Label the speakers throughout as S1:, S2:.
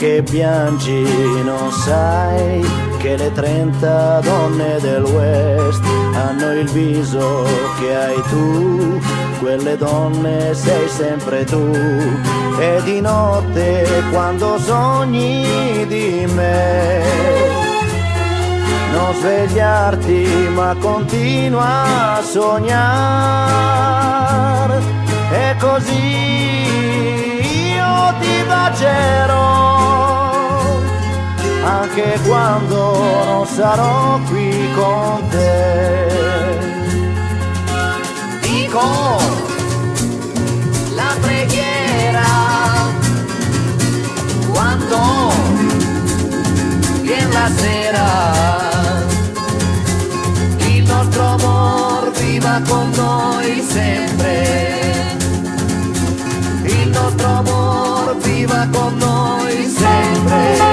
S1: che piangi, non sai che le 30 donne del West hanno il viso che hai tu, quelle donne sei sempre tu. E di notte quando sogni di me, non svegliarti ma continua a sognare, e così io ti bacerò anche quando non sarò qui con te. Dico la preghiera quando viene la sera, il nostro amor viva con noi sempre, il nostro amor viva con noi sempre.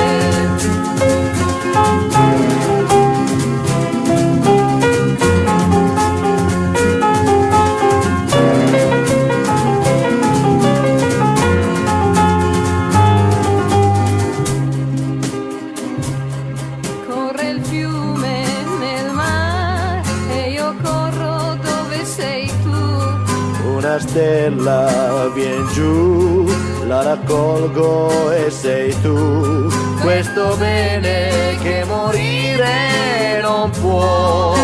S2: Corre il fiume nel mare e io corro dove sei tu.
S1: Una stella vien giù, la raccolgo e sei tu. Questo bene che morire non può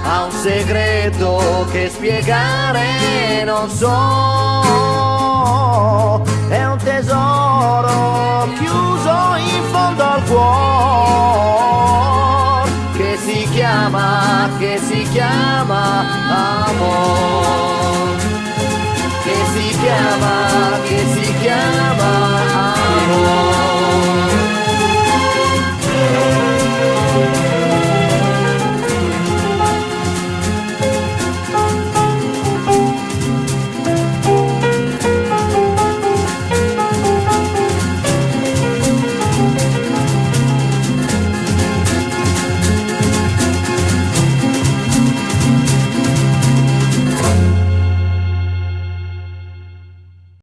S1: ha un segreto che spiegare non so. È un tesoro chiuso in fondo al cuore che si chiama amor, che si chiama